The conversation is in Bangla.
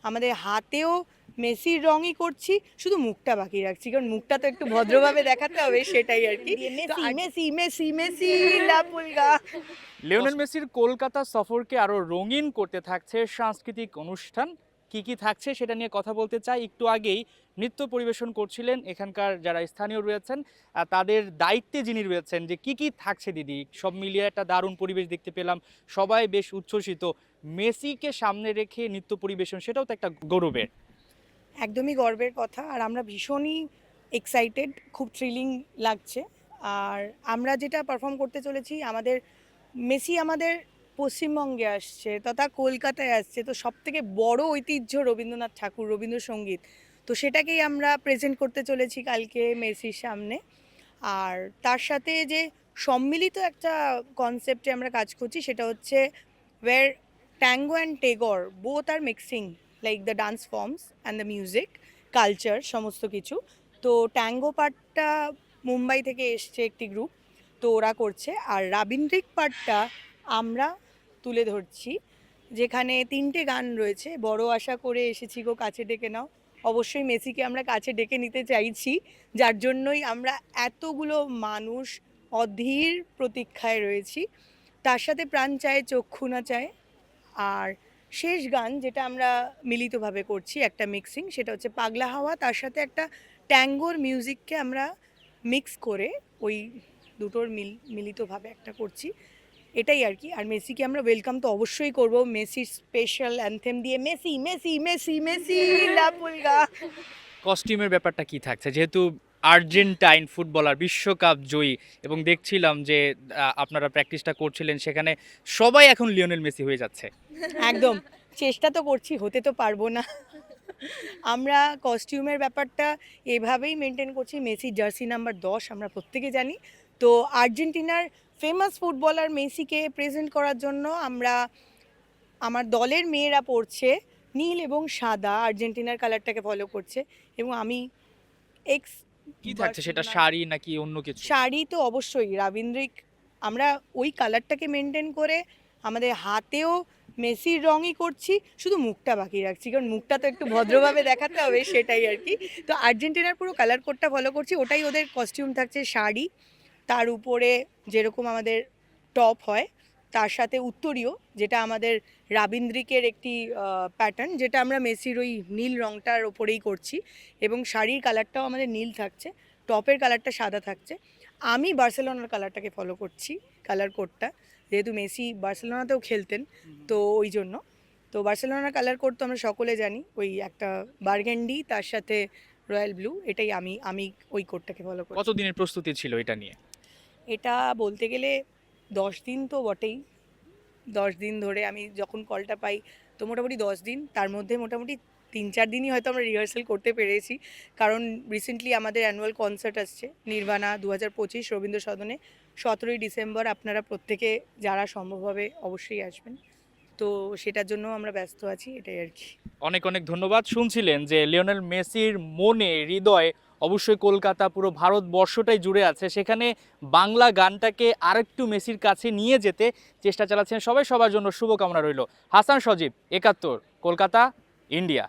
আমাদের হাতেও মেসির রঙই করছি, শুধু মুখটা বাকি রাখছি, কারণ মুখটা তো একটু ভদ্রভাবে দেখাতে হবে, সেটাই আর কি। মেসি মেসি মেসি মেসি লা পুলগা। লিওনেল মেসির কলকাতা সফরকে আরো রঙিন করতে থাকছে সাংস্কৃতিক অনুষ্ঠান। কি কি থাকছে সেটা নিয়ে কথা বলতে চাই। একটু আগেই নৃত্য পরিবেশন করছিলেন এখানকার যারা স্থানীয় রয়েছেন, তাদের দায়িত্বে যিনি রয়েছেন যে কি কি থাকছে দিদি, সব মিলিয়ে একটা দারুণ পরিবেশ দেখতে পেলাম। সবাই বেশ উচ্ছ্বসিত। মেসিকে সামনে রেখে নৃত্য পরিবেশন, সেটাও তো একটা গৌরবের। একদমই গর্বের কথা, আর আমরা ভীষণই এক্সাইটেড, খুব থ্রিলিং লাগছে। আর আমরা যেটা পারফর্ম করতে চলেছি, আমাদের মেসি আমাদের পশ্চিমবঙ্গে আসছে তথা কলকাতায় আসছে, তো সব থেকে বড় ঐতিহ্য রবীন্দ্রনাথ ঠাকুর, রবীন্দ্রসঙ্গীত, তো সেটাকেই আমরা প্রেজেন্ট করতে চলেছি কালকে মেসির সামনে। আর তার সাথে যে সম্মিলিত একটা কনসেপ্টে আমরা কাজ করছি, সেটা হচ্ছে where tango and Tagore both are mixing, like the dance forms and the music culture সমস্ত কিছু। তো ট্যাঙ্গো পার্টটা মুম্বাই থেকে এসছে একটি গ্রুপ, তো ওরা করছে। আর রাবীন্দ্রিক পার্টটা আমরা তুলে ধরছি, যেখানে 3টে গান রয়েছে। বড় আশা করে এসেছি গো কাছে ডেকে নাও, অবশ্যই মেসিকে আমরা কাছে ডেকে নিতে চাইছি, যার জন্যই আমরা এতগুলো মানুষ অধীর প্রতীক্ষায় রয়েছি। তার সাথে প্রাণ চায় চক্ষু না চায়। আর শেষ গান যেটা আমরা মিলিতভাবে করছি, একটা মিক্সিং, সেটা হচ্ছে পাগলা হাওয়া, তার সাথে একটা ট্যাঙ্গোর মিউজিককে আমরা মিক্স করে ওই দুটোর মিলিতভাবে একটা করছি, এটাই আর কি। আর মেসিকে আমরা ওয়েলকাম তো অবশ্যই করব, মেসির স্পেশাল অ্যানথেম দিয়ে, মেসি মেসি মেসি মেসি লা পুলগা। কস্টিউমের ব্যাপারটা কি থাকছে, যেহেতু আর্জেন্টাইন ফুটবলার বিশ্বকাপ জয়ী, এবং দেখছিলাম যে আপনারা প্র্যাকটিসটা করছিলেন, সেখানে সবাই এখন লিওনেল মেসি হয়ে যাচ্ছে। একদম, চেষ্টা তো করছি, হতে তো পারবো না। আমরা কস্টিউমের ব্যাপারটা এভাবেই মেনটেন করছি। মেসি জার্সি নাম্বার 10 আমরা প্রত্যেকে জানি। তো আর্জেন্টিনার ফেমাস ফুটবলার মেসিকে প্রেজেন্ট করার জন্য আমরা, আমার দলের মেয়েরা পরছে নীল এবং সাদা, আর্জেন্টিনার কালারটাকে ফলো করছে। এবং আমি এক্স কি থাকছে সেটা, শাড়ি নাকি অন্য কিছু? শাড়ি তো অবশ্যই রাবীন্দ্রিক, আমরা ওই কালারটাকে মেনটেন করে আমাদের হাতেও মেসির রঙই করছি, শুধু মুখটা বাকি রাখছি, কারণ মুখটা তো একটু ভদ্রভাবে দেখাতে হবে, সেটাই আর কি। তো আর্জেন্টিনার পুরো কালার কোডটা ফলো করছি, ওটাই ওদের কস্টিউম থাকছে। শাড়ি, তার উপরে যেরকম আমাদের টপ হয়, তার সাথে উত্তরীয়, যেটা আমাদের রাবীন্দ্রিকের একটি প্যাটার্ন, যেটা আমরা মেসির ওই নীল রঙটার ওপরেই করছি। এবং শাড়ির কালারটাও আমাদের নীল থাকছে, টপের কালারটা সাদা থাকছে। আমি বার্সেলোনার কালারটাকে ফলো করছি, কালার কোডটা, যেহেতু মেসি বার্সেলোনাতেও খেলতেন, তো ওই জন্য। তো বার্সেলোনার কালার কোড তো আমরা সকলে জানি, ওই একটা বার্গেন্ডি তার সাথে রয়্যাল ব্লু, এটাই আমি আমি ওই কোডটাকে ফলো করছি। কতদিনের প্রস্তুতি ছিল এটা নিয়ে? এটা বলতে গেলে 10 দিন তো বটেই। 10 দিন ধরে আমি যখন কলটা পাই, তো মোটামুটি 10 দিন, তার মধ্যে মোটামুটি 3-4 দিনই হয়তো আমরা রিহার্সাল করতে পেরেছি। কারণ রিসেন্টলি আমাদের অ্যানুয়াল কনসার্ট আসছে, নির্বাণা 2025 রবীন্দ্র সদনে, 17ই ডিসেম্বর। আপনারা প্রত্যেকে যারা সম্ভব হবে অবশ্যই আসবেন, তো সেটার জন্য আমরা ব্যস্ত আছি, এটাই আর কি। অনেক অনেক ধন্যবাদ। শুনছিলেন যে লিওনেল মেসির মনে, হৃদয়ে অবশ্যই কলকাতা, পুরো ভারতবর্ষটাই জুড়ে আছে, সেখানে বাংলা গানটাকে আরেকটু মেসির কাছে নিয়ে যেতে চেষ্টা চালাচ্ছেন সবাই। সবার জন্য শুভকামনা রইল। হাসান সজীব, 71, কলকাতা, ইন্ডিয়া।